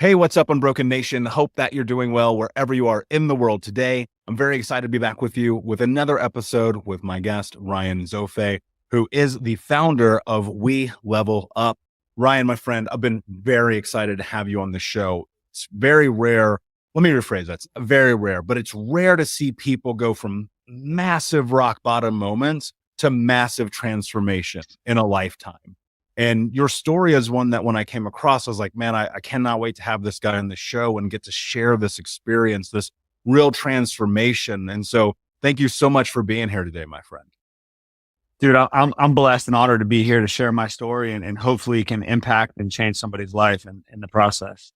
Hey, what's up, Unbroken Nation? Hope that you're doing well wherever you are in the world today. I'm very excited to be back with you with another episode with my guest, Ryan Zofay, who is the founder of We Level Up. Ryan, my friend, I've been very excited to have you on the show. It's very rare. Let me rephrase that. It's very rare, but it's rare to see people go from massive rock bottom moments to massive transformation in a lifetime. And your story is one that when I came across, I was like, man, I cannot wait to have this guy on the show and get to share this experience, this real transformation. And so thank you so much for being here today, my friend. Dude, I'm blessed and honored to be here to share my story and hopefully can impact and change somebody's life in the process.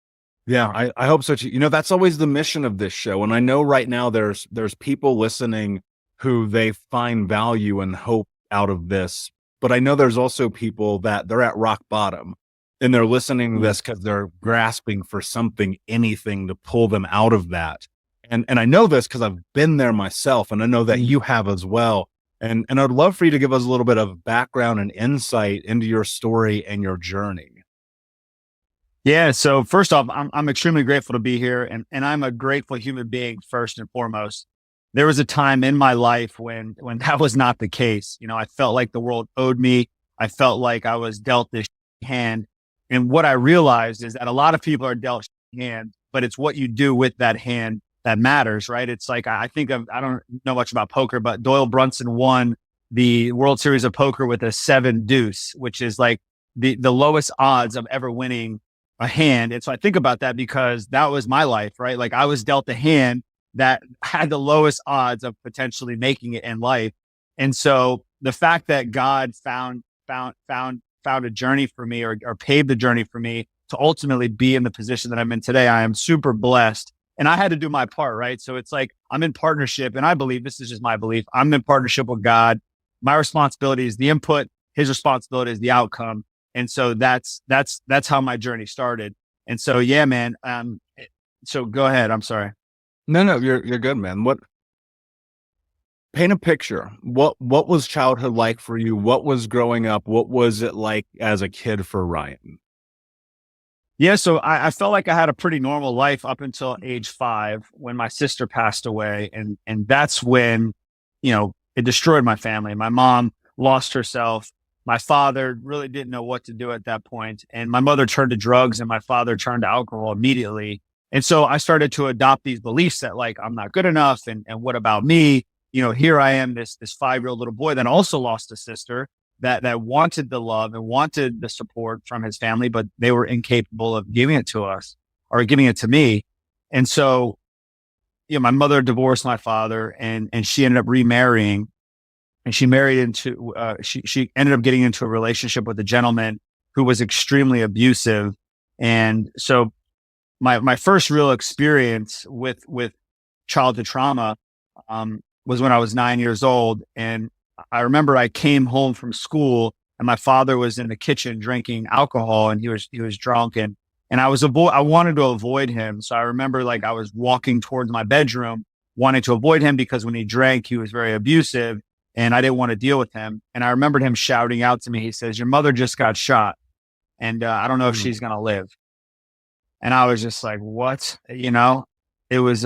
Yeah, I hope so too. You know, that's always the mission of this show. And I know right now there's people listening who they find value and hope out of this. But I know there's also people that they're at rock bottom and they're listening to this because they're grasping for something, anything to pull them out of that. And I know this because I've been there myself, and I know that you have as well. And I'd love for you to give us a little bit of background and insight into your story and your journey. Yeah. So first off, I'm extremely grateful to be here, and I'm a grateful human being first and foremost. There was a time in my life when that was not the case. You know, I felt like the world owed me. I felt like I was dealt this hand. And what I realized is that a lot of people are dealt hand, but it's what you do with that hand that matters, right? It's like, I don't know much about poker, but Doyle Brunson won the World Series of Poker with a 7 deuce, which is like the lowest odds of ever winning a hand. And so I think about that because that was my life, right? Like I was dealt a hand that had the lowest odds of potentially making it in life. And so the fact that God found a journey for me or paved the journey for me to ultimately be in the position that I'm in today, I am super blessed. And I had to do my part, right? So it's like I'm in partnership, and I believe, this is just my belief, I'm in partnership with God. My responsibility is the input, his responsibility is the outcome. And so that's how my journey started. And so, yeah, man. So go ahead. I'm sorry. No, you're good, man. Paint a picture. What was childhood like for you? What was growing up? What was it like as a kid for Ryan? Yeah. So I felt like I had a pretty normal life up until age 5 when my sister passed away. And that's when, it destroyed my family. My mom lost herself. My father really didn't know what to do at that point. And my mother turned to drugs and my father turned to alcohol immediately. And so I started to adopt these beliefs that like, I'm not good enough. And what about me? Here I am, this 5-year-old little boy that also lost a sister that wanted the love and wanted the support from his family, but they were incapable of giving it to us or giving it to me. And so, my mother divorced my father and she ended up remarrying, and she married into, she ended up getting into a relationship with a gentleman who was extremely abusive. And so my first real experience with childhood trauma, was when I was 9 years old. And I remember I came home from school and my father was in the kitchen drinking alcohol, and he was drunk, and I wanted to avoid him. So I remember like I was walking towards my bedroom wanting to avoid him because when he drank, he was very abusive and I didn't want to deal with him. And I remembered him shouting out to me. He says, "Your mother just got shot and I don't know if she's going to live." And I was just like, what? It was,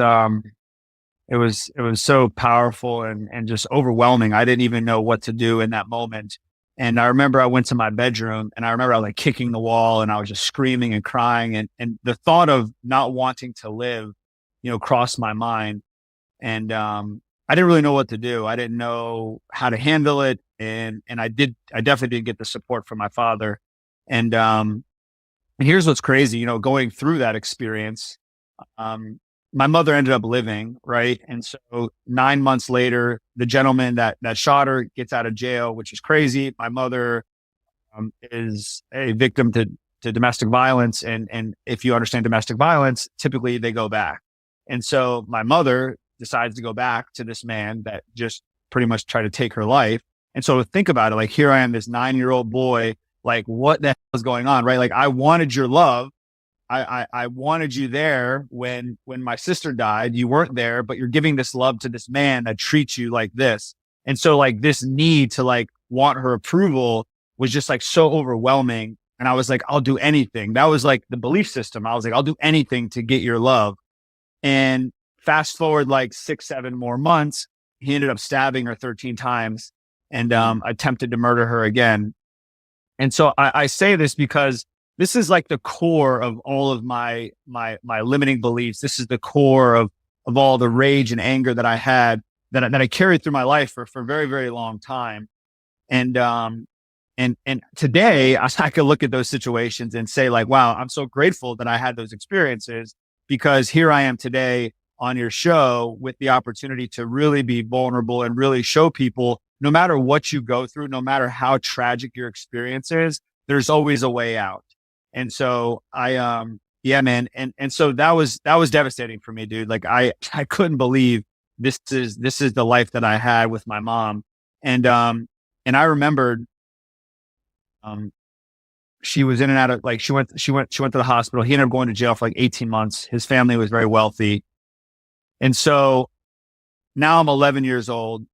it was so powerful and just overwhelming. I didn't even know what to do in that moment. And I remember I went to my bedroom and I remember I was like kicking the wall and I was just screaming and crying. And the thought of not wanting to live, crossed my mind. And, I didn't really know what to do. I didn't know how to handle it. And I definitely didn't get the support from my father. And here's what's crazy, going through that experience, my mother ended up living, right? And so 9 months later, the gentleman that shot her gets out of jail, which is crazy. My mother is a victim to domestic violence. And if you understand domestic violence, typically they go back. And so my mother decides to go back to this man that just pretty much tried to take her life. And so think about it, like here I am, this 9-year-old boy, like what the hell is going on, right? Like I wanted your love. I wanted you there when my sister died. You weren't there, but you're giving this love to this man that treats you like this. And so like this need to like want her approval was just like so overwhelming. And I was like, I'll do anything. That was like the belief system. I was like, I'll do anything to get your love. And fast forward like 6, 7 more months, he ended up stabbing her 13 times and attempted to murder her again. And so I say this because this is like the core of all of my limiting beliefs. This is the core of all the rage and anger that I had that I carried through my life for a very, very long time. And today I could look at those situations and say like, wow, I'm so grateful that I had those experiences, because here I am today on your show with the opportunity to really be vulnerable and really show people, no matter what you go through, no matter how tragic your experience is, there's always a way out. And so yeah, man. And so that was devastating for me, dude. Like I couldn't believe this is the life that I had with my mom. And I remembered, she was in and out of, like, she went to the hospital. He ended up going to jail for like 18 months. His family was very wealthy. And so now I'm 11 years old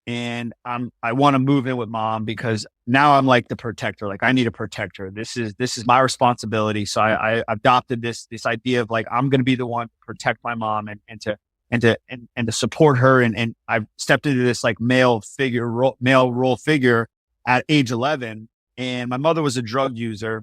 and I want to move in with mom, because now I'm like the protector. Like I need to protect her. This is my responsibility. So I adopted this idea of like, I'm going to be the one to protect my mom and to support her. And I've stepped into this like male role figure at age 11. And my mother was a drug user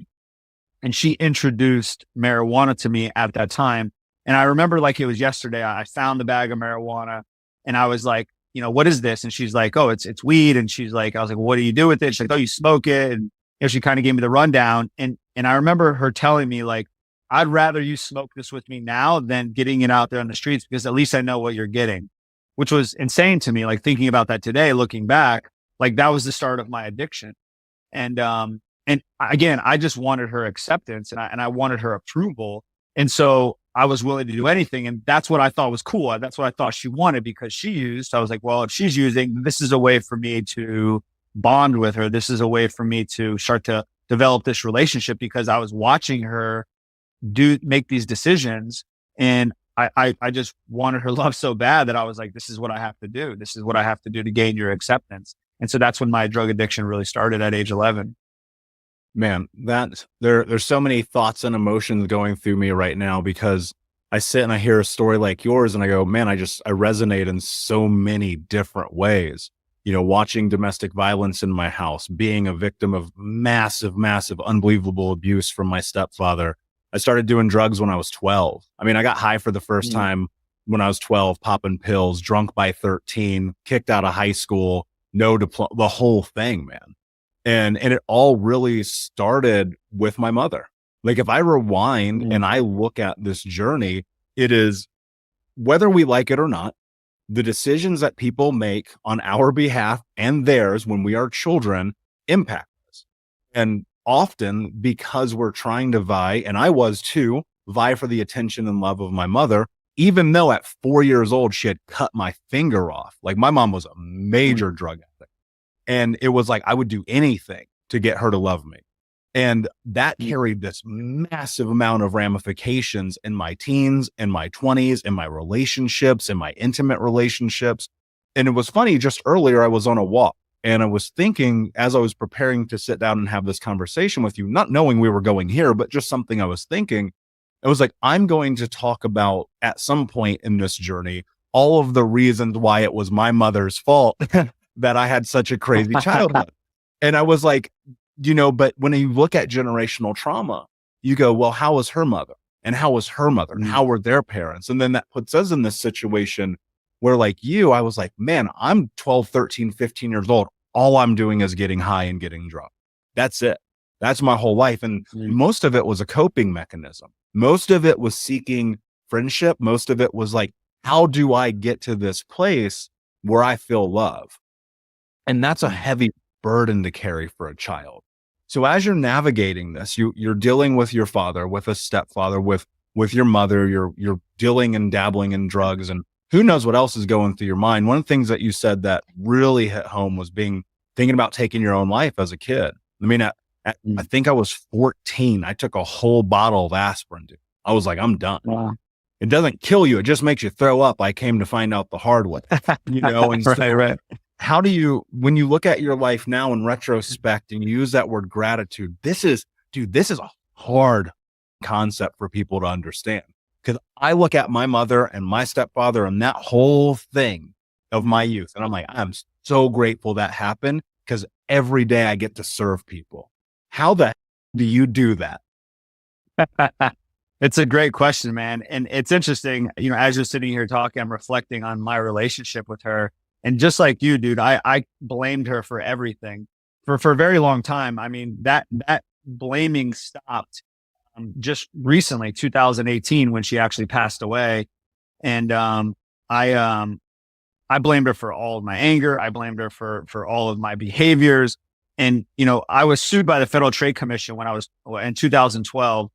and she introduced marijuana to me at that time. And I remember like it was yesterday, I found the bag of marijuana and I was like, you know, what is this? And she's like, oh, it's weed. And she's like, I was like, what do you do with it? She's like, oh, you smoke it. And she kind of gave me the rundown. And I remember her telling me like, I'd rather you smoke this with me now than getting it out there on the streets, because at least I know what you're getting, which was insane to me. Like thinking about that today, looking back, like that was the start of my addiction. And again, I just wanted her acceptance and I wanted her approval. And so I was willing to do anything. And that's what I thought was cool. That's what I thought she wanted, because she used. I was like, well, if she's using, this is a way for me to bond with her. This is a way for me to start to develop this relationship, because I was watching her make these decisions. And I just wanted her love so bad that I was like, this is what I have to do. This is what I have to do to gain your acceptance. And so that's when my drug addiction really started at age 11. Man, there's so many thoughts and emotions going through me right now, because I sit and I hear a story like yours and I go, man, I resonate in so many different ways. You know, watching domestic violence in my house, being a victim of massive, unbelievable abuse from my stepfather. I started doing drugs when I was 12. I mean, I got high for the first time when I was 12, popping pills, drunk by 13, kicked out of high school, no diploma, the whole thing, man. And it all really started with my mother. Like if I rewind and I look at this journey, it is, whether we like it or not, the decisions that people make on our behalf and theirs when we are children impact us. And often because we're trying to vie, and I was too, vie for the attention and love of my mother, even though at 4 years old, she had cut my finger off. Like my mom was a major drug addict. And it was like, I would do anything to get her to love me. And that carried this massive amount of ramifications in my teens, in my 20s, in my relationships, in my intimate relationships. And it was funny, just earlier, I was on a walk and I was thinking, as I was preparing to sit down and have this conversation with you, not knowing we were going here, but just something I was thinking, it was like, I'm going to talk about at some point in this journey, all of the reasons why it was my mother's fault that I had such a crazy childhood. And I was like, you know, but when you look at generational trauma, you go, well, how was her mother? And how was her mother? And how were their parents? And then that puts us in this situation where, like you, I was like, man, I'm 12, 13, 15 years old. All I'm doing is getting high and getting drunk. That's it. That's my whole life. And most of it was a coping mechanism. Most of it was seeking friendship. Most of it was like, how do I get to this place where I feel love? And that's a heavy burden to carry for a child. So as you're navigating this, you're dealing with your father, with a stepfather, with your mother, you're dealing and dabbling in drugs, and who knows what else is going through your mind. One of the things that you said that really hit home was thinking about taking your own life as a kid. I mean, I think I was 14. I took a whole bottle of aspirin, dude. I was like, I'm done. Wow. It doesn't kill you. It just makes you throw up. I came to find out the hard way, you know? And right. How do you, when you look at your life now in retrospect and you use that word gratitude, do dude, this is a hard concept for people to understand. Because I look at my mother and my stepfather and that whole thing of my youth, and I'm like, I'm so grateful that happened because every day I get to serve people. How the heck do you do that? It's a great question, man. And it's interesting, as you're sitting here talking, I'm reflecting on my relationship with her. And just like you, dude, I blamed her for everything for a very long time. I mean, that blaming stopped just recently, 2018, when she actually passed away. And I blamed her for all of my anger. I blamed her for all of my behaviors. And, I was sued by the Federal Trade Commission when I was in 2012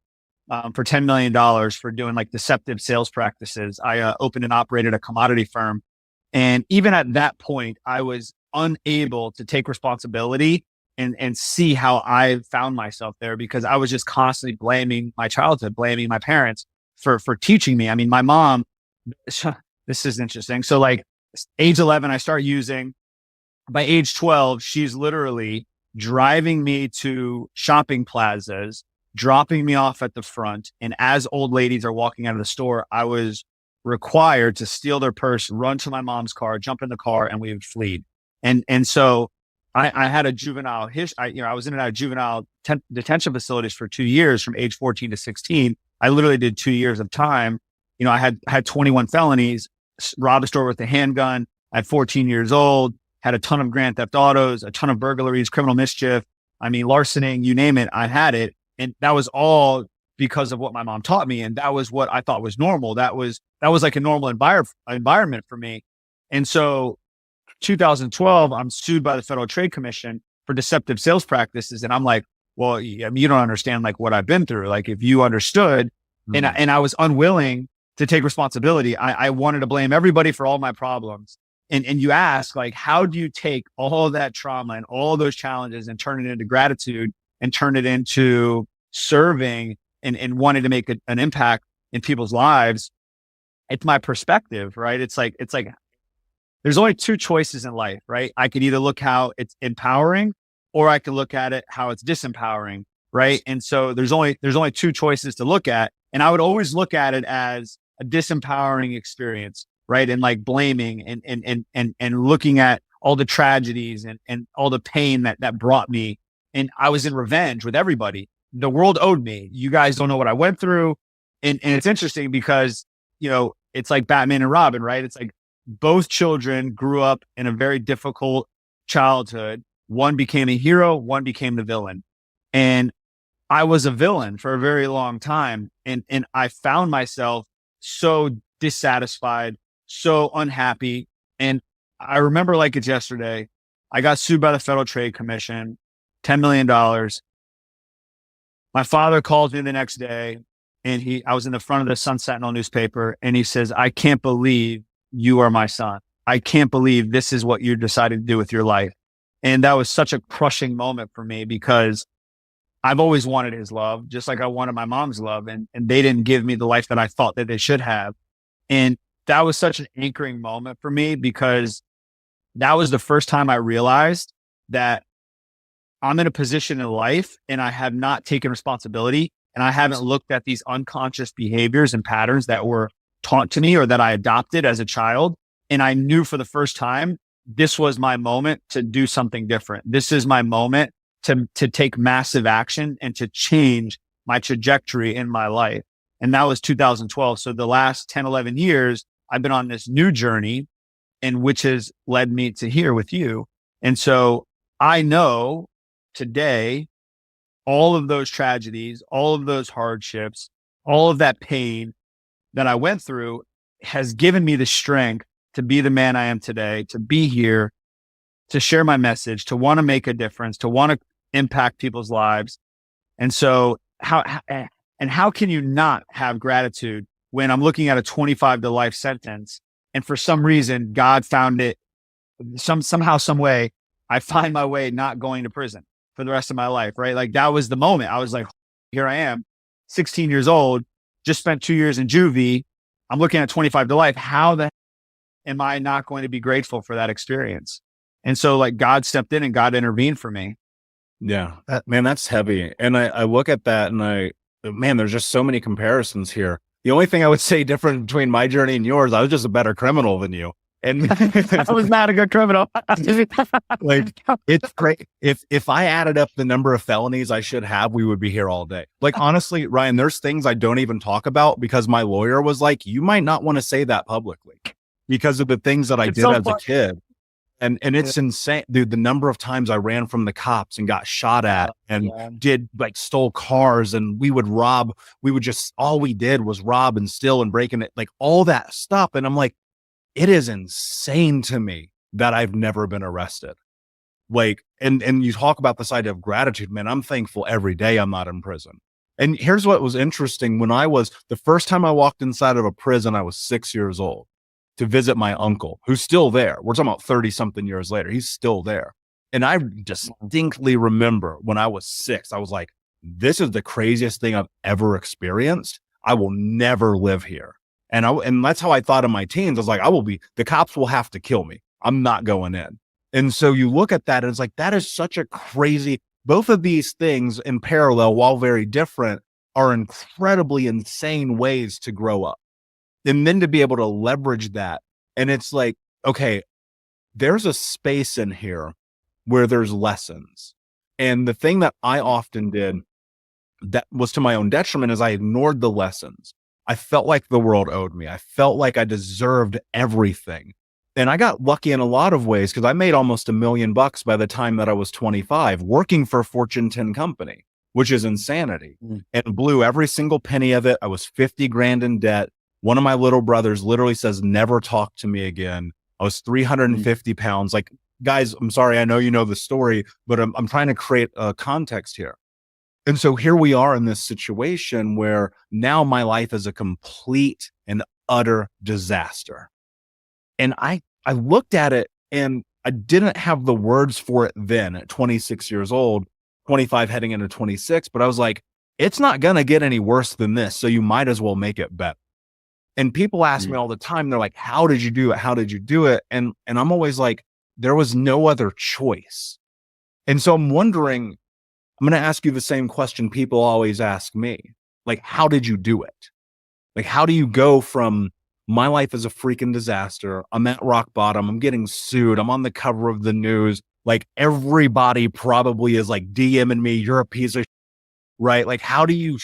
for $10 million for doing like deceptive sales practices. I opened and operated a commodity firm. And even at that point, I was unable to take responsibility and see how I found myself there, because I was just constantly blaming my childhood, blaming my parents for teaching me. I mean, my mom, this is interesting. So like age 11, I start using. By age 12, she's literally driving me to shopping plazas, dropping me off at the front. And as old ladies are walking out of the store, I was required to steal their purse, run to my mom's car, jump in the car, and we would flee. And so I had a juvenile I was in and out of juvenile detention facilities for 2 years, from age 14 to 16. I literally did 2 years of time. I had 21 felonies, robbed a store with a handgun at 14 years old, had a ton of grand theft autos, a ton of burglaries, criminal mischief. I mean, larcening, you name it, I had it. And that was all because of what my mom taught me. And that was what I thought was normal. That was like a normal environment for me. And so 2012, I'm sued by the Federal Trade Commission for deceptive sales practices. And I'm like, well, I mean, you don't understand like what I've been through. Like if you understood, and I was unwilling to take responsibility. I wanted to blame everybody for all my problems. And you ask, like, how do you take all of that trauma and all of those challenges and turn it into gratitude and turn it into serving and wanting to make an impact in people's lives? It's my perspective, right? It's like, there's only two choices in life, right? I could either look how it's empowering, or I could look at it how it's disempowering, right? And so there's only two choices to look at. And I would always look at it as a disempowering experience, right? And like blaming and looking at all the tragedies and all the pain that brought me. And I was in revenge with everybody. The world owed me. You guys don't know what I went through. And it's interesting because, it's like Batman and Robin, right? It's like both children grew up in a very difficult childhood. One became a hero, one became the villain. And I was a villain for a very long time. And I found myself so dissatisfied, so unhappy. And I remember like it's yesterday, I got sued by the Federal Trade Commission, $10 million. My father called me the next day, and I was in the front of the Sun Sentinel newspaper, and he says, "I can't believe you are my son. I can't believe this is what you decided to do with your life." And that was such a crushing moment for me, because I've always wanted his love, just like I wanted my mom's love. And they didn't give me the life that I thought that they should have. And that was such an anchoring moment for me, because that was the first time I realized that I'm in a position in life and I have not taken responsibility, and I haven't looked at these unconscious behaviors and patterns that were taught to me or that I adopted as a child. And I knew for the first time, this was my moment to do something different. This is my moment to take massive action and to change my trajectory in my life. And that was 2012. So the last 10, 11 years, I've been on this new journey, and which has led me to here with you. And so I know today, all of those tragedies, all of those hardships, all of that pain that I went through has given me the strength to be the man I am today, to be here, to share my message, to want to make a difference, to want to impact people's lives. And so how can you not have gratitude when I'm looking at a 25 to life sentence, and for some reason, God found it somehow, some way, I find my way not going to prison for the rest of my life, right? Like that was the moment. I was like, here I am, 16 years old, just spent 2 years in juvie. I'm looking at 25 to life. How the am I not going to be grateful for that experience? And so like God stepped in and God intervened for me. Yeah, man, that's heavy. And I look at that and man, there's just so many comparisons here. The only thing I would say different between my journey and yours, I was just a better criminal than you. And I was not a good criminal. like, it's great. If I added up the number of felonies I should have, we would be here all day. Like, honestly, Ryan, there's things I don't even talk about because my lawyer was like, you might not want to say that publicly because of the things that I did as a kid. And it's insane, dude, the number of times I ran from the cops and got shot at and did like stole cars, and we would just, all we did was rob and steal and break in it, like all that stuff. And I'm like, it is insane to me that I've never been arrested. Like, and you talk about this idea of gratitude, man, I'm thankful every day I'm not in prison. And here's what was interesting. The first time I walked inside of a prison, I was 6 years old to visit my uncle, who's still there. We're talking about 30 something years later. He's still there. And I distinctly remember when I was 6, I was like, this is the craziest thing I've ever experienced. I will never live here. And that's how I thought in my teens. I was like, the cops will have to kill me. I'm not going in. And so you look at that and it's like, that is such a crazy, both of these things in parallel, while very different, are incredibly insane ways to grow up. And then to be able to leverage that. And it's like, okay, there's a space in here where there's lessons. And the thing that I often did that was to my own detriment is I ignored the lessons. I felt like the world owed me. I felt like I deserved everything. And I got lucky in a lot of ways because I made almost $1 million by the time that I was 25 working for a Fortune 10 company, which is insanity, and blew every single penny of it. I was 50 grand in debt. One of my little brothers literally says, never talk to me again. I was 350 pounds. Like, guys, I'm sorry. I know you know the story, but I'm trying to create a context here. And so here we are in this situation where now my life is a complete and utter disaster. And I looked at it and I didn't have the words for it then at 26 years old, 25 heading into 26, but I was like, it's not going to get any worse than this. So you might as well make it better. And people ask me all the time, they're like, how did you do it? How did you do it? And I'm always like, there was no other choice. And so I'm wondering, I'm going to ask you the same question people always ask me. Like, how did you do it? Like, how do you go from my life is a freaking disaster, I'm at rock bottom, I'm getting sued, I'm on the cover of the news, like everybody probably is like DMing me, you're a piece of right? Like, how do you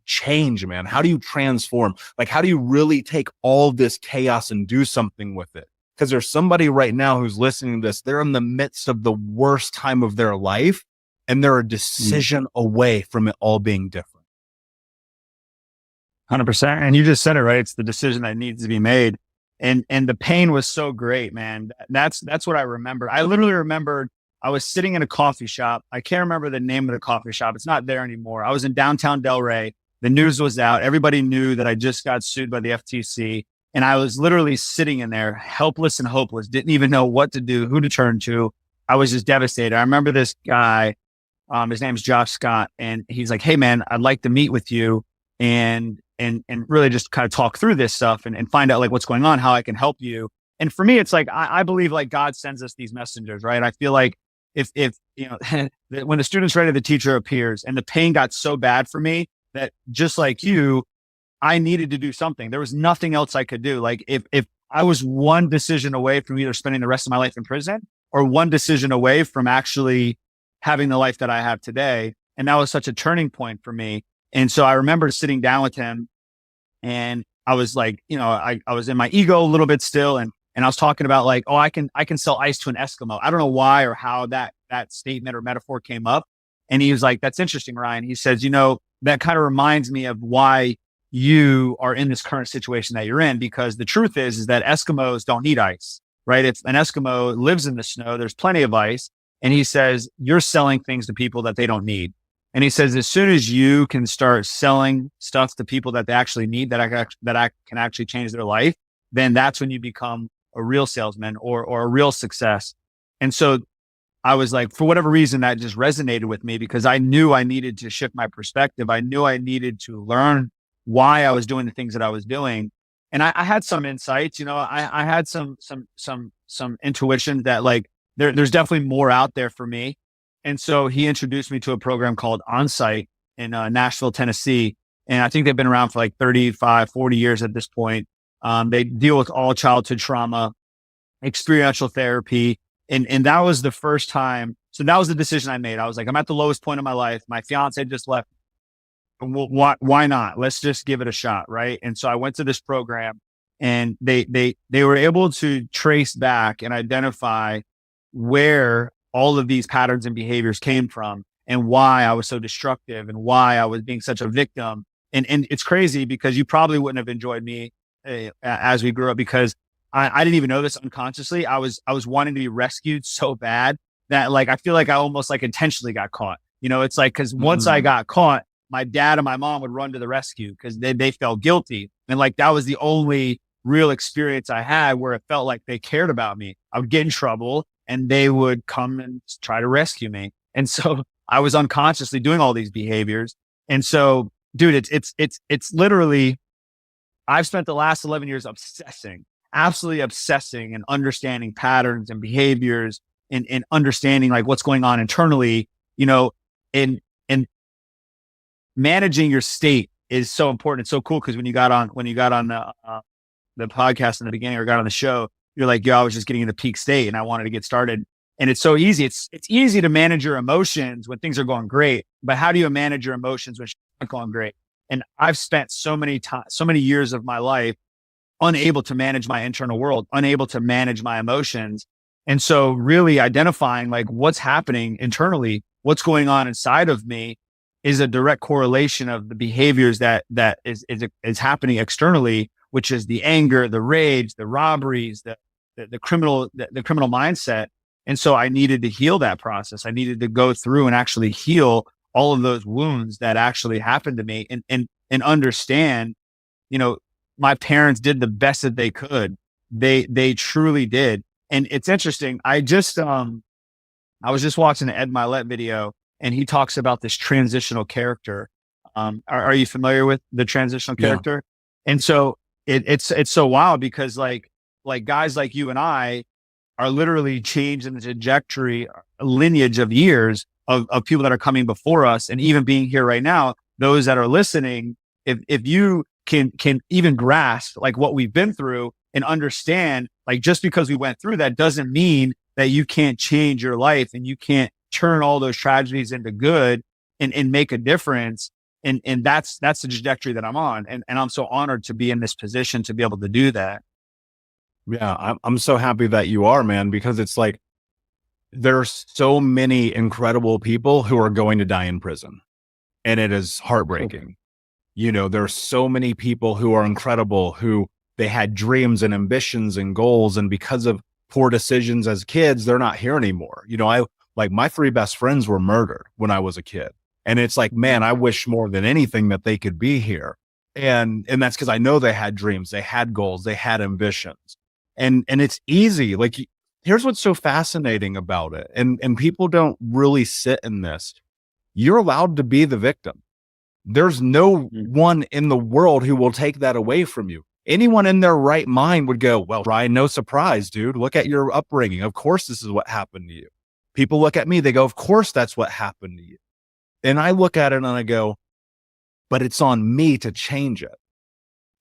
change, man? How do you transform? Like, how do you really take all this chaos and do something with it? Because there's somebody right now who's listening to this, they're in the midst of the worst time of their life, and they're a decision away from it all being different. 100%. And you just said it, right? It's the decision that needs to be made. And the pain was so great, man. That's what I remember. I literally remembered I was sitting in a coffee shop. I can't remember the name of the coffee shop. It's not there anymore. I was in downtown Delray. The news was out. Everybody knew that I just got sued by the FTC. And I was literally sitting in there helpless and hopeless. Didn't even know what to do, who to turn to. I was just devastated. I remember this guy, his name's Josh Scott. And he's like, hey man, I'd like to meet with you and really just kind of talk through this stuff and find out like what's going on, how I can help you. And for me, it's like, I believe like God sends us these messengers, right? I feel like if you know, when the student's ready, the teacher appears, and the pain got so bad for me that just like you, I needed to do something. There was nothing else I could do. Like if I was one decision away from either spending the rest of my life in prison or one decision away from actually having the life that I have today. And that was such a turning point for me. And so I remember sitting down with him and I was like, you know, I was in my ego a little bit still. And I was talking about like, oh, I can sell ice to an Eskimo. I don't know why or how that statement or metaphor came up. And he was like, that's interesting, Ryan. He says, you know, that kind of reminds me of why you are in this current situation that you're in, because the truth is that Eskimos don't need ice, right? If an Eskimo lives in the snow, there's plenty of ice. And he says, you're selling things to people that they don't need. And he says, as soon as you can start selling stuff to people that they actually need, that can actually change their life, then that's when you become a real salesman or a real success. And so I was like, for whatever reason, that just resonated with me because I knew I needed to shift my perspective. I knew I needed to learn why I was doing the things that I was doing. And I had some insights, you know, I had some intuition that like, there's definitely more out there for me. And so he introduced me to a program called Onsite in Nashville, Tennessee. And I think they've been around for like 35, 40 years at this point. They deal with all childhood trauma, experiential therapy. And that was the first time. So that was the decision I made. I was like, I'm at the lowest point of my life. My fiance just left. Well, why not? Let's just give it a shot. Right. And so I went to this program, and they were able to trace back and identify where all of these patterns and behaviors came from, and why I was so destructive, and why I was being such a victim. And it's crazy because you probably wouldn't have enjoyed me as we grew up, because I didn't even know this unconsciously. I was wanting to be rescued so bad that, like, I feel like I almost like intentionally got caught. It's like, because once I got caught, my dad and my mom would run to the rescue because they felt guilty. And like, that was the only real experience I had where it felt like they cared about me. I would get in trouble and they would come and try to rescue me. And so I was unconsciously doing all these behaviors. And so, dude, it's literally, I've spent the last 11 years absolutely obsessing and understanding patterns and behaviors, and understanding like what's going on internally, and managing your state is so important. It's so cool. Cause when you got on the podcast in the beginning, or got on the show, you're like, yo, I was just getting in the peak state and I wanted to get started. And it's so easy. It's easy to manage your emotions when things are going great, but how do you manage your emotions when it's not going great? And I've spent so many years of my life unable to manage my internal world, unable to manage my emotions. And so really identifying like what's happening internally, what's going on inside of me, is a direct correlation of the behaviors that is happening externally, which is the anger, the rage, the robberies, the criminal mindset. And so I needed to heal that process. I needed to go through and actually heal all of those wounds that actually happened to me, and understand, my parents did the best that they could. They truly did. And it's interesting. I was just watching the Ed Milet video, and he talks about this transitional character. Are you familiar with the transitional character? Yeah. And so it's so wild because like guys like you and I are literally changing the trajectory, lineage of years of people that are coming before us. And even being here right now, those that are listening, if you can even grasp like what we've been through and understand, like, just because we went through that doesn't mean that you can't change your life and you can't turn all those tragedies into good and make a difference. And that's the trajectory that I'm on. And I'm so honored to be in this position to be able to do that. Yeah. I'm so happy that you are, man, because it's like, there's so many incredible people who are going to die in prison, and it is heartbreaking. There are so many people who are incredible, who they had dreams and ambitions and goals, and because of poor decisions as kids, they're not here anymore. Like my 3 best friends were murdered when I was a kid. And it's like, man, I wish more than anything that they could be here. And that's because I know they had dreams, they had goals, they had ambitions. And it's easy. Like, here's what's so fascinating about it. And people don't really sit in this. You're allowed to be the victim. There's no one in the world who will take that away from you. Anyone in their right mind would go, well, Ryan, no surprise, dude. Look at your upbringing. Of course, this is what happened to you. People look at me, they go, of course, that's what happened to you. And I look at it and I go, but it's on me to change it.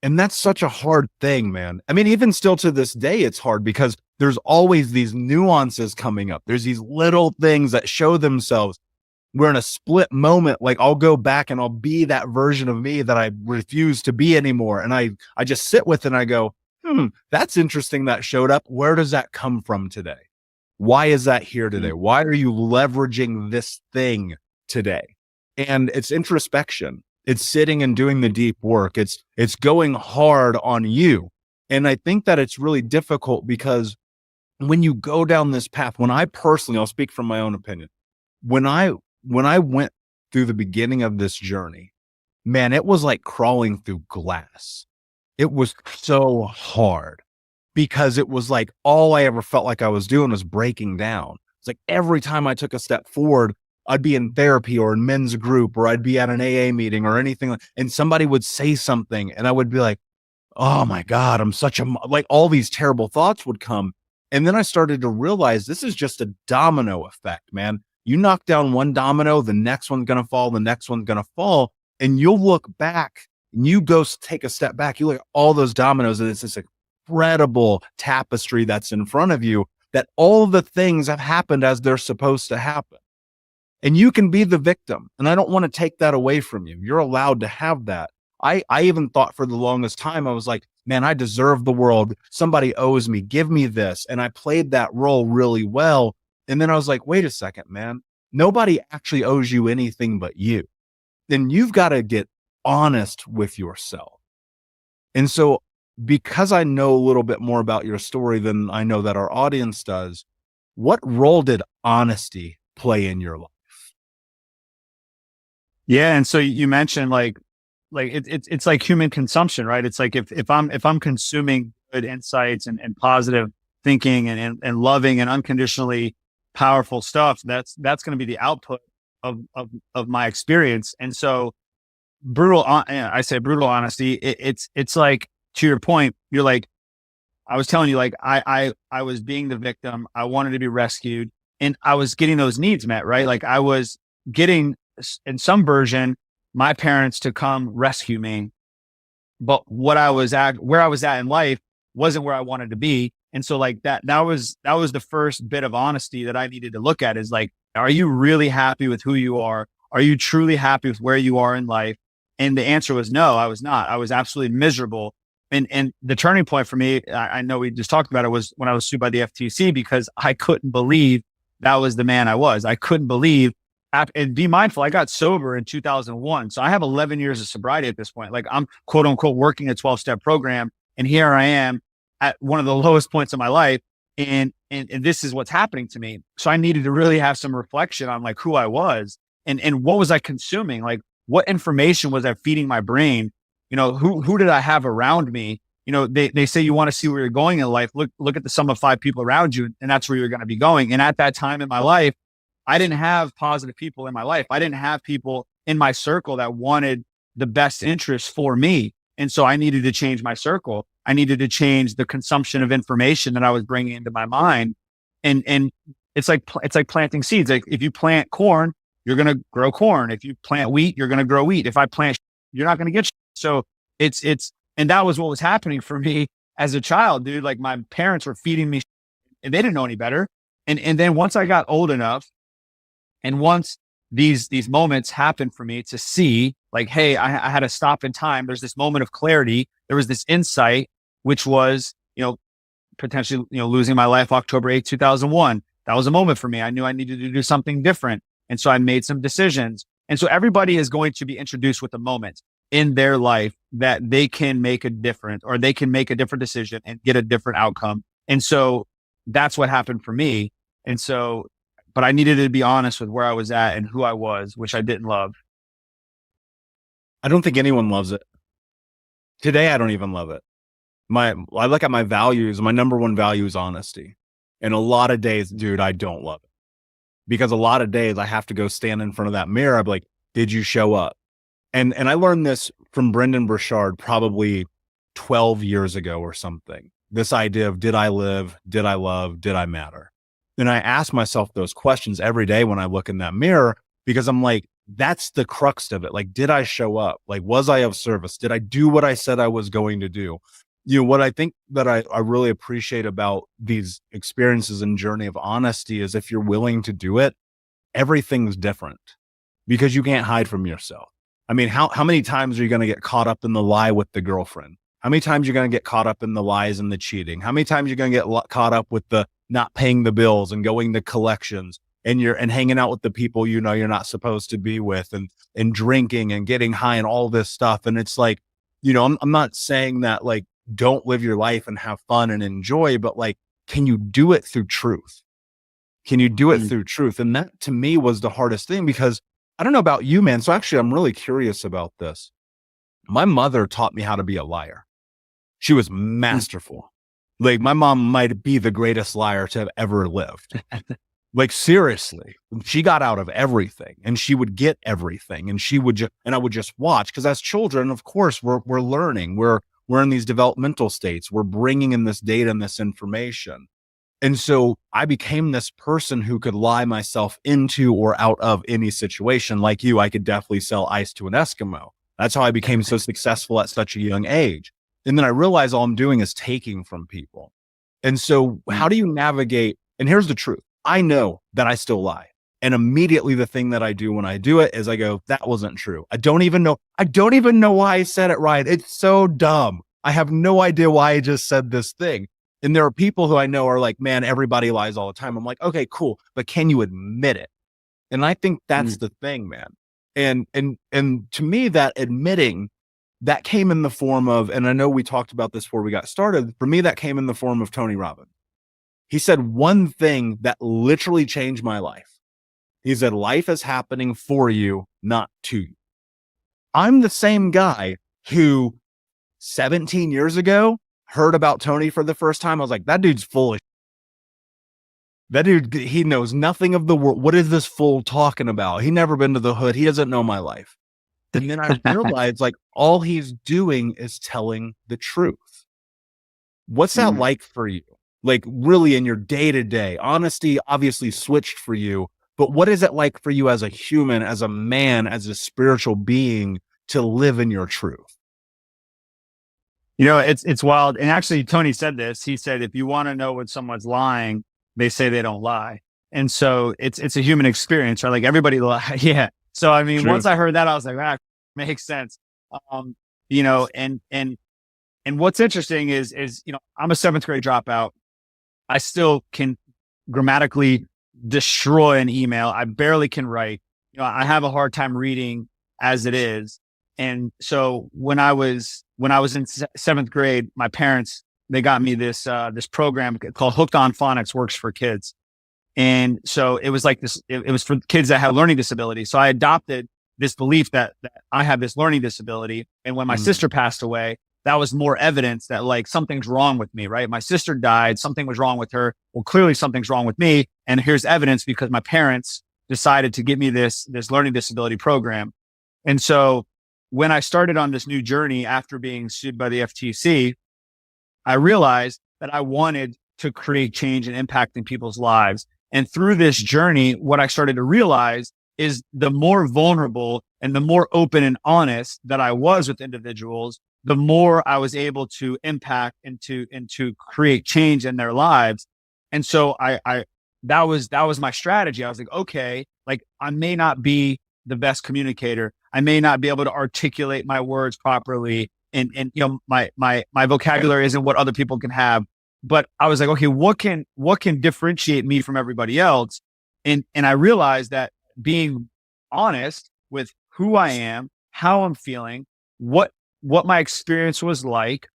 And that's such a hard thing, man. I mean, even still to this day, it's hard because there's always these nuances coming up. There's these little things that show themselves. We're in a split moment. Like, I'll go back and I'll be that version of me that I refuse to be anymore. And I just sit with it and I go, that's interesting that showed up. Where does that come from today? Why is that here today? Why are you leveraging this thing today? And it's introspection. It's sitting and doing the deep work. It's going hard on you. And I think that it's really difficult because when you go down this path, when I personally, I'll speak from my own opinion, when I went through the beginning of this journey, man, it was like crawling through glass. It was so hard because it was like all I ever felt like I was doing was breaking down. It's like every time I took a step forward, I'd be in therapy or in men's group, or I'd be at an AA meeting or anything, and somebody would say something and I would be like, oh my God, I'm like all these terrible thoughts would come. And then I started to realize this is just a domino effect, man. You knock down one domino, the next one's going to fall, the next one's going to fall. And you'll look back and you go take a step back. You look at all those dominoes and it's this incredible tapestry that's in front of you, that all the things have happened as they're supposed to happen. And you can be the victim. And I don't want to take that away from you. You're allowed to have that. I even thought for the longest time, I was like, man, I deserve the world. Somebody owes me. Give me this. And I played that role really well. And then I was like, wait a second, man. Nobody actually owes you anything but you. Then you've got to get honest with yourself. And so because I know a little bit more about your story than I know that our audience does, what role did honesty play in your life? Yeah. And so you mentioned it's like human consumption, right? It's like if I'm consuming good insights and positive thinking and loving and unconditionally powerful stuff, that's going to be the output of my experience. And so I say brutal honesty. It's like, to your point, you're like, I was telling you, like, I was being the victim. I wanted to be rescued and I was getting those needs met, right? Like I was getting, in some version, my parents to come rescue me. But where I was at in life wasn't where I wanted to be. And so like that was the first bit of honesty that I needed to look at, is like, are you really happy with who you are? Are you truly happy with where you are in life? And the answer was no, I was not. I was absolutely miserable. And the turning point for me, I know we just talked about it, was when I was sued by the FTC, because I couldn't believe that was the man I was. I couldn't believe. And be mindful, I got sober in 2001. So I have 11 years of sobriety at this point. Like I'm quote unquote working a 12-step program. And here I am at one of the lowest points of my life. And this is what's happening to me. So I needed to really have some reflection on like who I was and what was I consuming? Like what information was I feeding my brain? You know, who did I have around me? You know, they say you want to see where you're going in life. Look at the sum of 5 people around you, and that's where you're going to be going. And at that time in my life, I didn't have positive people in my life. I didn't have people in my circle that wanted the best interest for me. And so I needed to change my circle. I needed to change the consumption of information that I was bringing into my mind. And it's like planting seeds. Like if you plant corn, you're going to grow corn. If you plant wheat, you're going to grow wheat. If I plant, you're not going to get. So and that was what was happening for me as a child, dude. Like my parents were feeding me and they didn't know any better. And then once I got old enough, and once these moments happened for me to see, like, hey, I had to stop in time. There's this moment of clarity. There was this insight, which was, potentially, losing my life October 8th, 2001. That was a moment for me. I knew I needed to do something different. And so I made some decisions. And so everybody is going to be introduced with a moment in their life that they can make a difference, or they can make a different decision and get a different outcome. And so that's what happened for me. And so, but I needed to be honest with where I was at and who I was, which I didn't love. I don't think anyone loves it. Today, I don't even love it. I look at my values. My number one value is honesty. And a lot of days, dude, I don't love it. Because a lot of days I have to go stand in front of that mirror. I'm like, did you show up? And I learned this from Brendan Burchard probably 12 years ago or something. This idea of, did I live? Did I love? Did I matter? And I ask myself those questions every day when I look in that mirror, because I'm like, that's the crux of it. Like, did I show up? Like, was I of service? Did I do what I said I was going to do? What I think that I really appreciate about these experiences and journey of honesty is, if you're willing to do it, everything's different, because you can't hide from yourself. I mean, how many times are you going to get caught up in the lie with the girlfriend? How many times you're going to get caught up in the lies and the cheating? How many times you're going to get caught up with the not paying the bills and going to collections and hanging out with the people you're not supposed to be with, and drinking and getting high and all this stuff. And it's like, I'm not saying that like don't live your life and have fun and enjoy, but like, can you do it through truth? Can you do it through truth? And that to me was the hardest thing, because I don't know about you, man. So actually, I'm really curious about this. My mother taught me how to be a liar. She was masterful. Like, my mom might be the greatest liar to have ever lived. Like, seriously, she got out of everything, and she would get everything, and I would just watch. Because as children, of course, we're learning. We're in these developmental states. We're bringing in this data and this information. And so I became this person who could lie myself into or out of any situation. Like you, I could definitely sell ice to an Eskimo. That's how I became so successful at such a young age. And then I realized all I'm doing is taking from people. And so how do you navigate? And here's the truth. I know that I still lie. And immediately the thing that I do when I do it is I go, that wasn't true. I don't even know why I said it, right. It's so dumb. I have no idea why I just said this thing. And there are people who I know are like, man, everybody lies all the time. I'm like, okay, cool. But can you admit it? And I think that's the thing, man. And to me, that admitting, that came in the form of, and I know we talked about this before we got started. For me, that came in the form of Tony Robbins. He said one thing that literally changed my life. He said, life is happening for you, not to you. I'm the same guy who 17 years ago heard about Tony for the first time. I was like, that dude's full of shit. That dude, he knows nothing of the world. What is this fool talking about? He never been to the hood. He doesn't know my life. And then I realized like all he's doing is telling the truth. What's that like for you? Like really in your day to day, honesty obviously switched for you, but what is it like for you as a human, as a man, as a spiritual being to live in your truth? It's wild. And actually, Tony said this. He said, if you want to know when someone's lying, they say they don't lie. And so it's a human experience, right? Like everybody lies. Yeah. So, I mean, once I heard that, I was like, makes sense. And what's interesting is, I'm a 7th grade dropout. I still can grammatically destroy an email. I barely can write. I have a hard time reading as it is. And so when I was in 7th grade, my parents, they got me this program called Hooked on Phonics Works for Kids. And so it was like this, it was for kids that have learning disabilities. So I adopted this belief that I have this learning disability. And when my sister passed away, that was more evidence that like something's wrong with me, right? My sister died, something was wrong with her. Well, clearly something's wrong with me. And here's evidence because my parents decided to give me this learning disability program. And so when I started on this new journey after being sued by the FTC, I realized that I wanted to create change and impact in people's lives. And through this journey, what I started to realize is the more vulnerable and the more open and honest that I was with individuals, the more I was able to impact and to create change in their lives. And so that was my strategy. I was like, okay, like I may not be the best communicator. I may not be able to articulate my words properly. And my vocabulary isn't what other people can have. But I was like, okay, what can differentiate me from everybody else? And I realized that being honest with who I am, how I'm feeling, what my experience was like,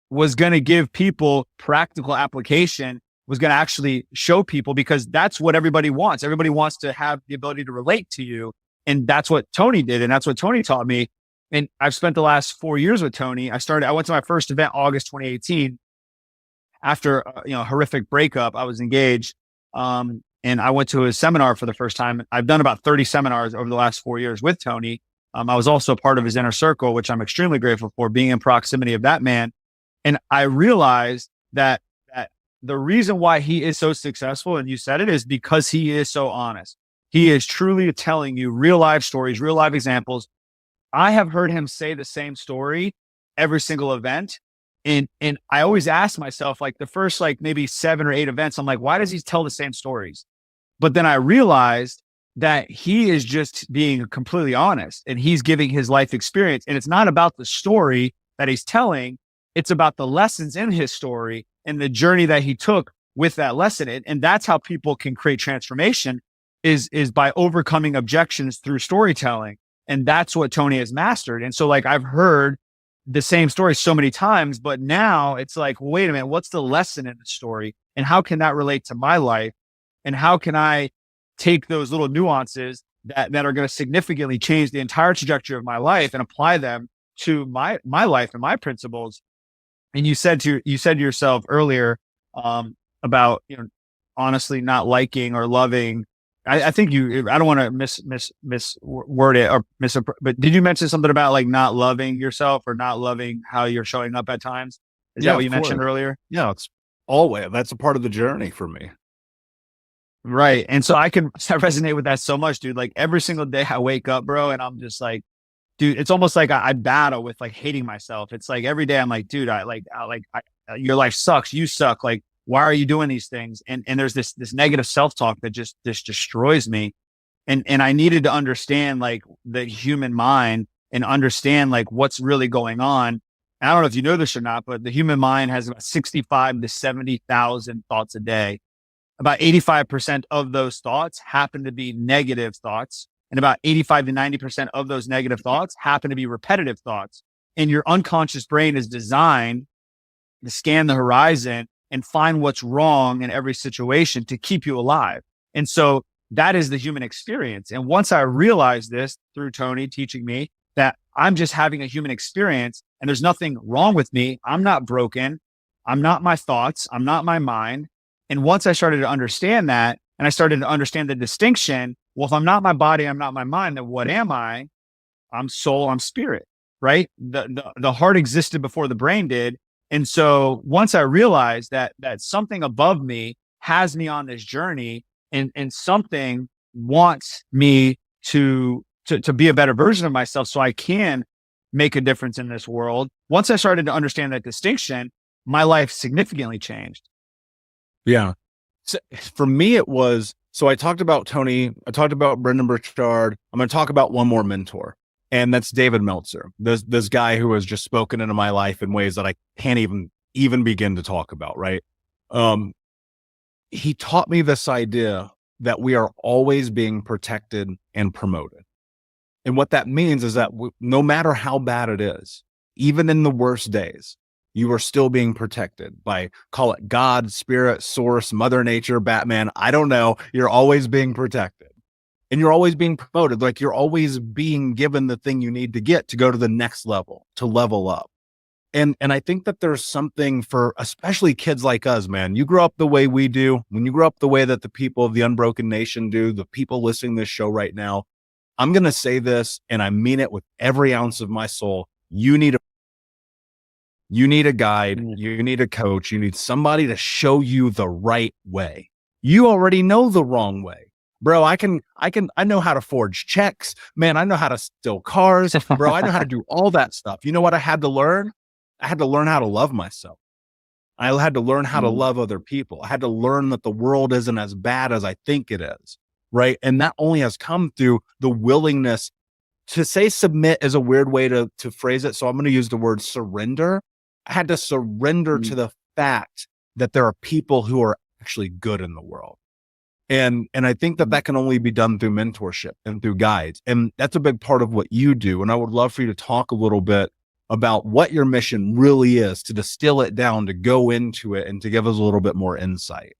was going to give people practical application, was going to actually show people, because that's what everybody wants. Everybody wants to have the ability to relate to you. And that's what Tony did. And that's what Tony taught me. And I've spent the last 4 years with Tony. I went to my first event, August 2018. After a horrific breakup, I was engaged. And I went to his seminar for the first time. I've done about 30 seminars over the last 4 years with Tony. I was also a part of his inner circle, which I'm extremely grateful for, being in proximity of that man. And I realized that the reason why he is so successful, and you said it, is because he is so honest. He is truly telling you real life stories, real life examples. I have heard him say the same story every single event. And I always ask myself, like the first, like maybe 7 or 8 events, I'm like, why does he tell the same stories? But then I realized that he is just being completely honest and he's giving his life experience. And it's not about the story that he's telling. It's about the lessons in his story and the journey that he took with that lesson. And that's how people can create transformation is by overcoming objections through storytelling. And that's what Tony has mastered. And so like I've heard the same story so many times, but now it's like, well, wait a minute, what's the lesson in the story? And how can that relate to my life? And how can I take those little nuances that are going to significantly change the entire trajectory of my life and apply them to my life and my principles? And you said to yourself earlier, about, honestly not liking or loving. I think I don't want to misword it but did you mention something about like not loving yourself or not loving how you're showing up at times? Is that what you mentioned earlier? Yeah. Always. That's a part of the journey for me. Right. And so I resonate with that so much, dude. Like every single day I wake up, bro, and I'm just like, dude, it's almost like I battle with like hating myself. It's like every day I'm like, dude, your life sucks. You suck. Like, why are you doing these things? And there's this negative self-talk that just destroys me. And I needed to understand like the human mind and understand like what's really going on. And I don't know if you know this or not, but the human mind has about 65 to 70,000 thoughts a day. About 85% of those thoughts happen to be negative thoughts. And about 85 to 90% of those negative thoughts happen to be repetitive thoughts. And your unconscious brain is designed to scan the horizon and find what's wrong in every situation to keep you alive. And so that is the human experience. And once I realized this through Tony teaching me that I'm just having a human experience and there's nothing wrong with me, I'm not broken, I'm not my thoughts, I'm not my mind. And once I started to understand that, and I started to understand the distinction, well, if I'm not my body, I'm not my mind, then what am I? I'm soul, I'm spirit, right? The heart existed before the brain did. And so once I realized that something above me has me on this journey, and something wants me to be a better version of myself so I can make a difference in this world. Once I started to understand that distinction, my life significantly changed. Yeah. So for me, it was, so I talked about Tony, I talked about Brendan Burchard. I'm going to talk about one more mentor, and that's David Meltzer. This guy who has just spoken into my life in ways that I can't even begin to talk about. Right. He taught me this idea that we are always being protected and promoted. And what that means is that no matter how bad it is, even in the worst days, you are still being protected by, call it God, spirit, source, mother nature, Batman. I don't know. You're always being protected and you're always being promoted. Like you're always being given the thing you need to get to go to the next level, to level up. And I think that there's something for especially kids like us, man. You grow up the way we do. When you grow up the way that the people of the Unbroken Nation do, the people listening to this show right now, I'm going to say this, and I mean it with every ounce of my soul. You need a guide. You need a coach. You need somebody to show you the right way. You already know the wrong way. Bro, I know how to forge checks. Man, I know how to steal cars. Bro, I know how to do all that stuff. You know what I had to learn? I had to learn how to love myself. I had to learn how to love other people. I had to learn that the world isn't as bad as I think it is. Right. And that only has come through the willingness to say submit is a weird way to phrase it. So I'm going to use the word surrender. I had to surrender to the fact that there are people who are actually good in the world. And I think that can only be done through mentorship and through guides. And that's a big part of what you do. And I would love for you to talk a little bit about what your mission really is, to distill it down, to go into it and to give us a little bit more insight.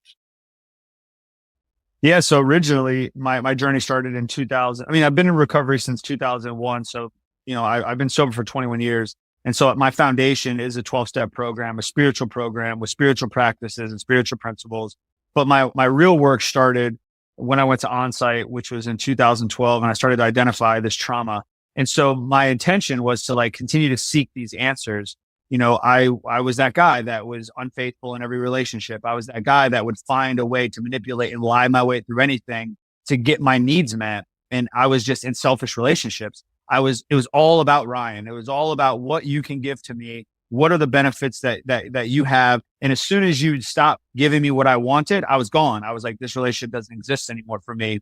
Yeah. So originally my journey started in 2000. I mean, I've been in recovery since 2001. So, I've been sober for 21 years. And so my foundation is a 12-step program, a spiritual program with spiritual practices and spiritual principles. But my real work started when I went to Onsite, which was in 2012, and I started to identify this trauma. And so my intention was to like continue to seek these answers. I was that guy that was unfaithful in every relationship. I was that guy that would find a way to manipulate and lie my way through anything to get my needs met. And I was just in selfish relationships. It was all about Ryan. It was all about what you can give to me. What are the benefits that you have? And as soon as you stop giving me what I wanted, I was gone. I was like, this relationship doesn't exist anymore for me.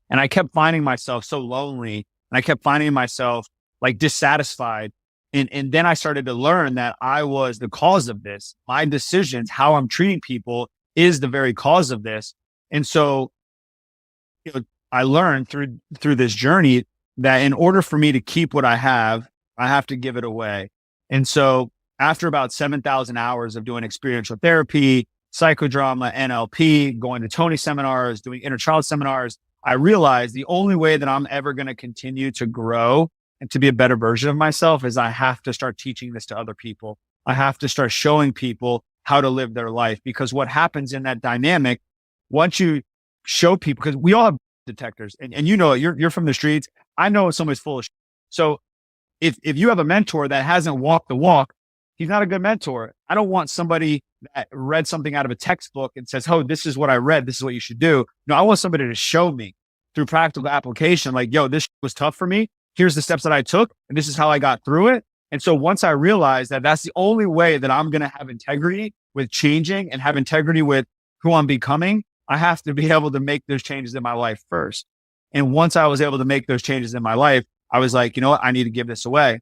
And I kept finding myself so lonely, and I kept finding myself like dissatisfied. And then I started to learn that I was the cause of this. My decisions, how I'm treating people is the very cause of this. And so I learned through this journey that in order for me to keep what I have to give it away. And so after about 7,000 hours of doing experiential therapy, psychodrama, NLP, going to Tony seminars, doing inner child seminars, I realized the only way that I'm ever going to continue to grow and to be a better version of myself is I have to start teaching this to other people. I have to start showing people how to live their life, because what happens in that dynamic, once you show people, because we all have detectors and you're from the streets. I know somebody's full of shit. So if you have a mentor that hasn't walked the walk, he's not a good mentor. I don't want somebody that read something out of a textbook and says, oh, this is what I read. This is what you should do. No, I want somebody to show me through practical application. Like, yo, this was tough for me. Here's the steps that I took, and this is how I got through it. And so once I realized that that's the only way that I'm going to have integrity with changing and have integrity with who I'm becoming, I have to be able to make those changes in my life first. And once I was able to make those changes in my life, I was like, you know what? I need to give this away.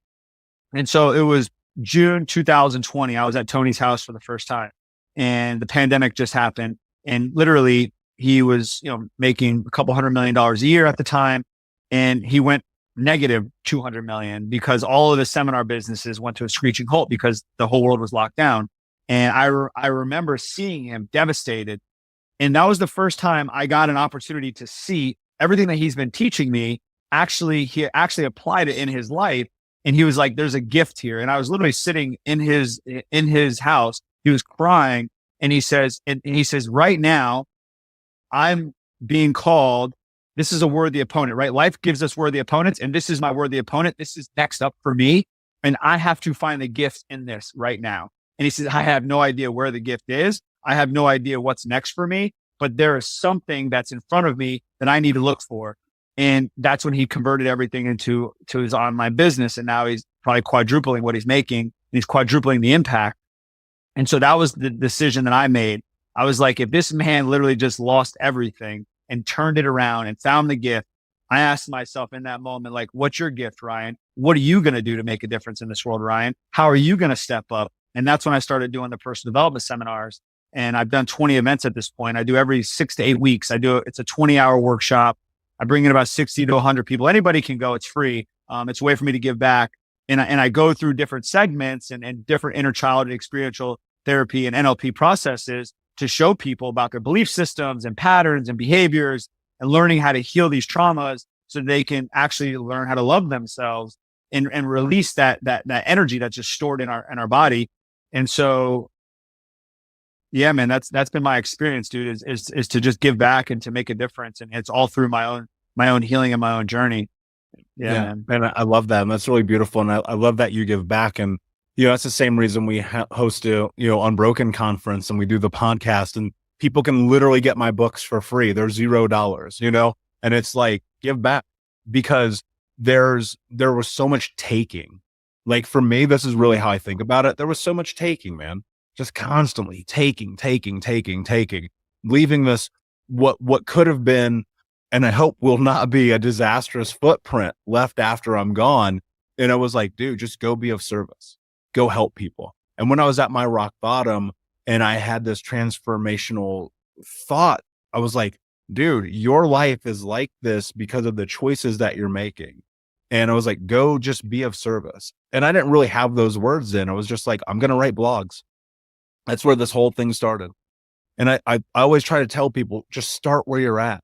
And so it was June 2020. I was at Tony's house for the first time, and the pandemic just happened. And literally he was, making a couple $100 million a year at the time. And he went negative 200 million because all of the seminar businesses went to a screeching halt because the whole world was locked down. And I remember seeing him devastated. And that was the first time I got an opportunity to see everything that he's been teaching me. He actually applied it in his life. And he was like, there's a gift here. And I was literally sitting in his house. He was crying. And he says, right now I'm being called. This is a worthy opponent, right? Life gives us worthy opponents. And this is my worthy opponent. This is next up for me. And I have to find the gift in this right now. And he says, I have no idea where the gift is. I have no idea what's next for me, but there is something that's in front of me that I need to look for. And that's when he converted everything into his online business. And now he's probably quadrupling what he's making, and he's quadrupling the impact. And so that was the decision that I made. I was like, if this man literally just lost everything and turned it around and found the gift, I asked myself in that moment, like, what's your gift, Ryan? What are you going to do to make a difference in this world, Ryan? How are you going to step up? And that's when I started doing the personal development seminars. And I've done 20 events at this point. I do every 6 to 8 weeks. It's a 20-hour workshop. I bring in about 60 to 100 people. Anybody can go. It's free. It's a way for me to give back. And I go through different segments and different inner child experiential therapy and NLP processes to show people about their belief systems and patterns and behaviors and learning how to heal these traumas so they can actually learn how to love themselves and release that energy that's just stored in our body. And so, yeah, man, that's been my experience, dude, is to just give back and to make a difference. And it's all through my own healing and my own journey. Yeah. Man, I love that. And that's really beautiful. And I love that you give back. And, that's the same reason we host a, Unbroken conference, and we do the podcast, and people can literally get my books for free. They're $0, and it's like, give back, because there was so much taking. Like for me, this is really how I think about it. There was so much taking, man. Just constantly taking, leaving this, what could have been, and I hope will not be, a disastrous footprint left after I'm gone. And I was like, dude, just go be of service, go help people. And when I was at my rock bottom and I had this transformational thought, I was like, dude, your life is like this because of the choices that you're making. And I was like, go just be of service. And I didn't really have those words in. I was just like, I'm going to write blogs. That's where this whole thing started. And I always try to tell people, just start where you're at.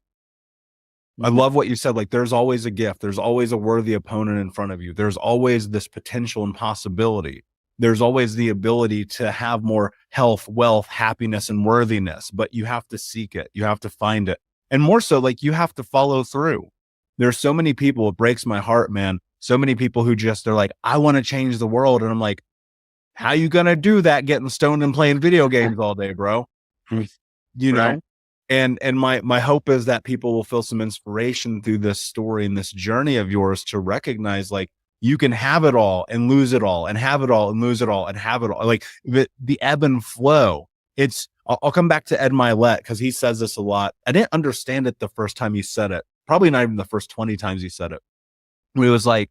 I love what you said. Like, there's always a gift. There's always a worthy opponent in front of you. There's always this potential and possibility. There's always the ability to have more health, wealth, happiness, and worthiness, but you have to seek it. You have to find it. And more so, like, you have to follow through. There's so many people, it breaks my heart, man. So many people who they're like, I want to change the world. And I'm like, how you going to do that getting stoned and playing video games all day, bro? Right. And my hope is that people will feel some inspiration through this story and this journey of yours to recognize, like, you can have it all and lose it all and have it all and lose it all and have it all. Like the ebb and flow. I'll come back to Ed Milet because he says this a lot. I didn't understand it the first time he said it. Probably not even the first 20 times he said it. It was like,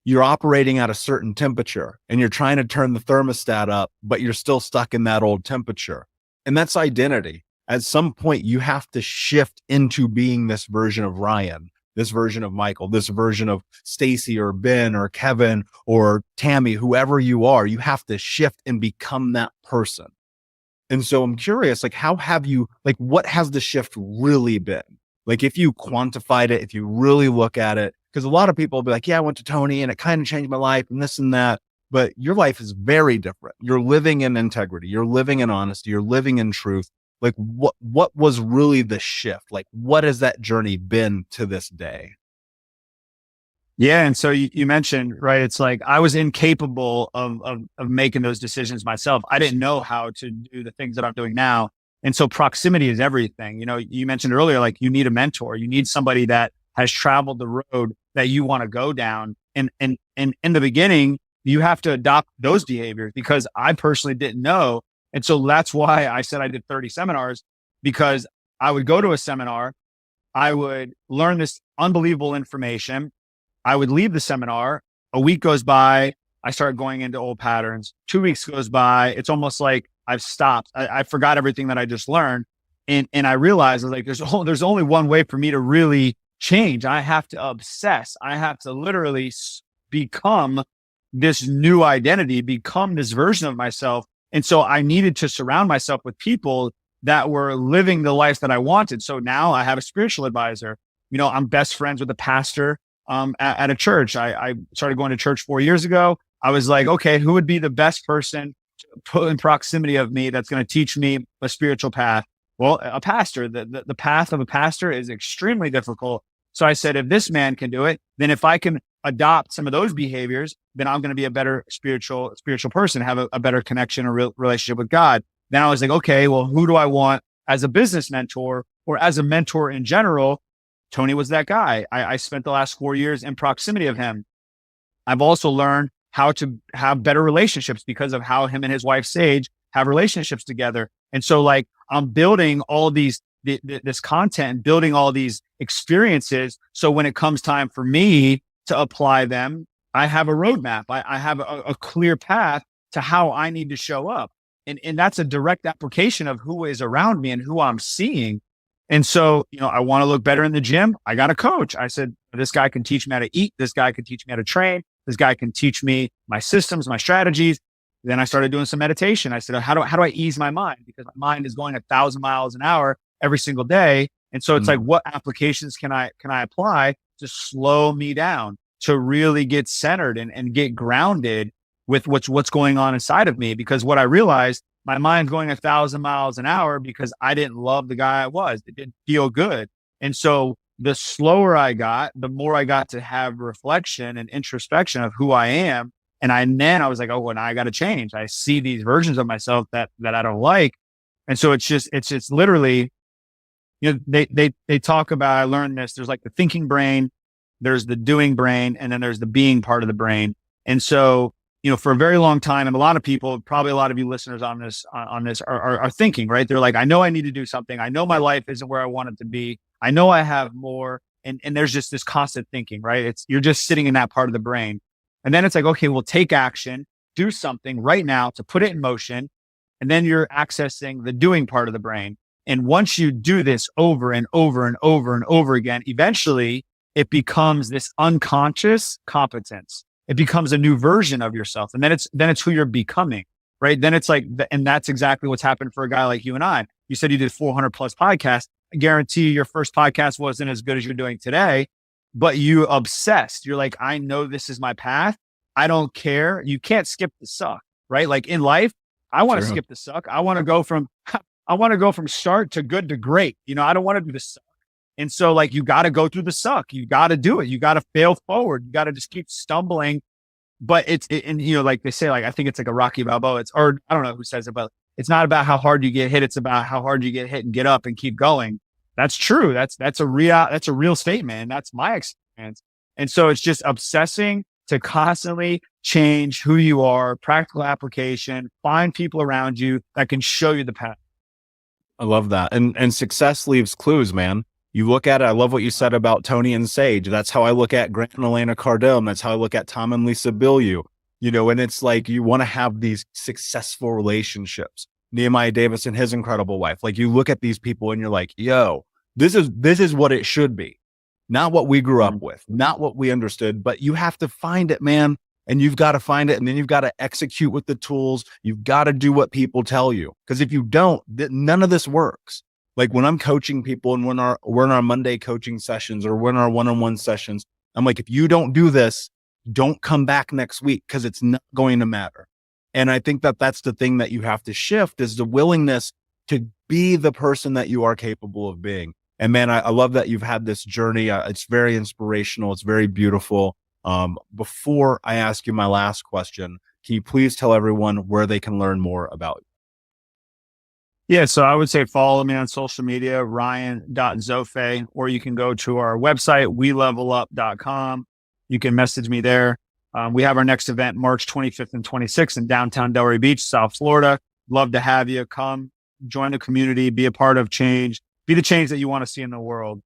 you're operating at a certain temperature and you're trying to turn the thermostat up, but you're still stuck in that old temperature. And that's identity. At some point, you have to shift into being this version of Ryan, this version of Michael, this version of Stacy or Ben or Kevin or Tammy, whoever you are. You have to shift and become that person. And so I'm curious, like, what has the shift really been? Like, if you quantified it, if you really look at it, because a lot of people will be like, yeah, I went to Tony and it kind of changed my life and this and that, but your life is very different. You're living in integrity. You're living in honesty. You're living in truth. Like, what was really the shift? Like, what has that journey been to this day? Yeah. And so you mentioned, right, it's like I was incapable of making those decisions myself. I didn't know how to do the things that I'm doing now. And so proximity is everything. You mentioned earlier, like you need a mentor, you need somebody that has traveled the road that you want to go down. And in the beginning, you have to adopt those behaviors because I personally didn't know. And so that's why I said I did 30 seminars, because I would go to a seminar, I would learn this unbelievable information. I would leave the seminar. A week goes by. I start going into old patterns. 2 weeks goes by. It's almost like I've stopped. I forgot everything that I just learned. And I realized like, there's only one way for me to really change. I have to obsess. I have to literally become this new identity, become this version of myself. And so I needed to surround myself with people that were living the life that I wanted. So now I have a spiritual advisor. I'm best friends with a pastor at a church. I started going to church 4 years ago. I was like, okay, who would be the best person to put in proximity of me that's going to teach me a spiritual path? Well, a pastor. The path of a pastor is extremely difficult. So I said, if this man can do it, then if I can adopt some of those behaviors, then I'm going to be a better spiritual person, have a better connection or relationship with God. Then I was like, okay, well, who do I want as a business mentor or as a mentor in general? Tony was that guy. I spent the last 4 years in proximity of him. I've also learned how to have better relationships because of how him and his wife, Sage, have relationships together. And so like I'm building all this content, building all these experiences. So when it comes time for me to apply them, I have a roadmap. I have a clear path to how I need to show up. And that's a direct application of who is around me and who I'm seeing. And so, I want to look better in the gym. I got a coach. I said, this guy can teach me how to eat. This guy can teach me how to train. This guy can teach me my systems, my strategies. Then I started doing some meditation. I said, how do I ease my mind? Because my mind is going 1,000 miles an hour every single day. And so it's like, what applications can I apply to slow me down, to really get centered and get grounded with what's going on inside of me? Because what I realized, my mind's going 1,000 miles an hour because I didn't love the guy I was. It didn't feel good. And so the slower I got, the more I got to have reflection and introspection of who I am. And then I was like, oh, well, now I got to change. I see these versions of myself that I don't like. And so it's literally, they talk about, I learned this, there's like the thinking brain, there's the doing brain, and then there's the being part of the brain. And so, for a very long time, and a lot of people, probably a lot of you listeners on this are thinking, right? They're like, I know I need to do something. I know my life isn't where I want it to be. I know I have more. And there's just this constant thinking, right? You're just sitting in that part of the brain. And then it's like, okay, well, take action, do something right now to put it in motion. And then you're accessing the doing part of the brain. And once you do this over and over and over and over again, eventually it becomes this unconscious competence. It becomes a new version of yourself. And then it's who you're becoming, right? Then it's like, and that's exactly what's happened for a guy like you and I. You said you did 400 plus podcasts. I guarantee you your first podcast wasn't as good as you're doing today, but you obsessed. You're like, I know this is my path. I don't care. You can't skip the suck, right? Like in life, I want to skip the suck. I want to go from start to good to great. I don't want to do the suck. And so like, you got to go through the suck. You got to do it. You got to fail forward. You got to just keep stumbling. But like they say, like, I think it's like a Rocky Balboa. Or I don't know who says it, but it's not about how hard you get hit. It's about how hard you get hit and get up and keep going. That's true. That's a real statement. And that's my experience. And so it's just obsessing to constantly change who you are, practical application, find people around you that can show you the path. I love that. And success leaves clues, man. You look at it. I love what you said about Tony and Sage. That's how I look at Grant and Elena Cardone. That's how I look at Tom and Lisa Bilyeu. And it's like, you want to have these successful relationships. Nehemiah Davis and his incredible wife. Like, you look at these people and you're like, yo, this is what it should be. Not what we grew up with, not what we understood, but you have to find it, man. And you've got to find it. And then you've got to execute with the tools. You've got to do what people tell you. Because if you don't, none of this works. Like when I'm coaching people and we're in our Monday coaching sessions or we're in our one-on-one sessions, I'm like, if you don't do this, don't come back next week because it's not going to matter. And I think that's the thing that you have to shift, is the willingness to be the person that you are capable of being. And man, I love that you've had this journey. It's very inspirational. It's very beautiful. Before I ask you my last question, can you please tell everyone where they can learn more about you? Yeah, so I would say follow me on social media, ryan.zofay, or you can go to our website, welevelup.com. You can message me there. We have our next event March 25th and 26th in downtown Delray Beach, South Florida. Love to have you. Come join the community, be a part of change, be the change that you want to see in the world.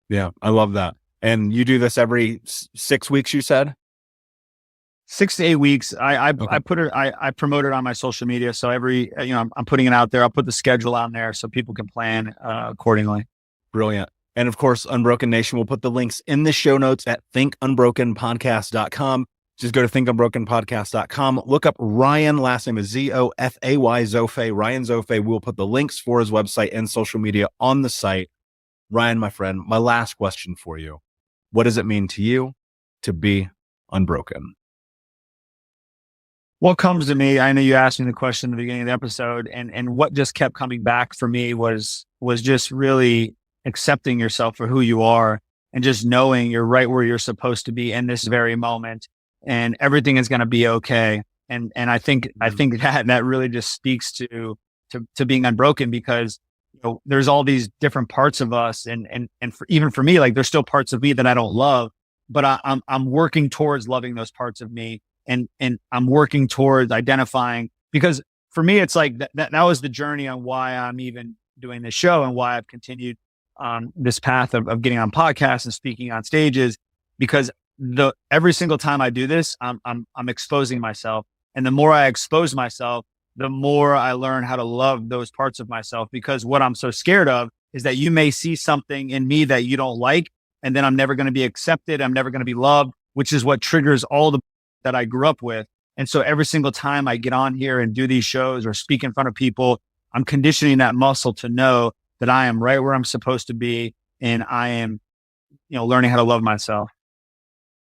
Yeah, I love that. And you do this every 6 weeks, you said? 6 to 8 weeks. I Okay. I promote it on my social media. So I'm putting it out there. I'll put the schedule on there so people can plan accordingly. Brilliant. And of course, Unbroken Nation will put the links in the show notes at thinkunbrokenpodcast.com. Just go to thinkunbrokenpodcast.com. Look up Ryan. Last name is Zofay, Zofay, Ryan Zofay. We'll put the links for his website and social media on the site. Ryan, my friend, my last question for you. What does it mean to you to be unbroken? What comes to me, I know you asked me the question at the beginning of the episode, and what just kept coming back for me was just really accepting yourself for who you are and just knowing you're right where you're supposed to be in this very moment and everything is going to be okay. And I think that really just speaks to being unbroken, because there's all these different parts of us, and even for me, like there's still parts of me that I don't love, but I'm working towards loving those parts of me, and I'm working towards identifying, because for me it's like that was the journey on why I'm even doing this show and why I've continued on this path of getting on podcasts and speaking on stages, because every single time I do this, I'm exposing myself, and the more I expose myself, the more I learn how to love those parts of myself. Because what I'm so scared of is that you may see something in me that you don't like, and then I'm never going to be accepted. I'm never going to be loved, which is what triggers all the that I grew up with. And so every single time I get on here and do these shows or speak in front of people, I'm conditioning that muscle to know that I am right where I'm supposed to be, and I am, learning how to love myself.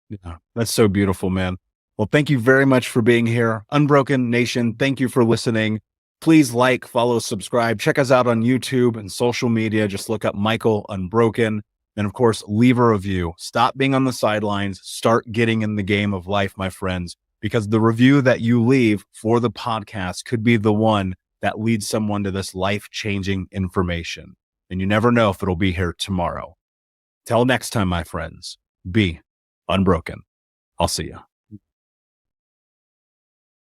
Yeah, that's so beautiful, man. Well, thank you very much for being here. Unbroken Nation, thank you for listening. Please like, follow, subscribe. Check us out on YouTube and social media. Just look up Michael Unbroken. And of course, leave a review. Stop being on the sidelines. Start getting in the game of life, my friends, because the review that you leave for the podcast could be the one that leads someone to this life-changing information. And you never know if it'll be here tomorrow. Till next time, my friends, be unbroken. I'll see you.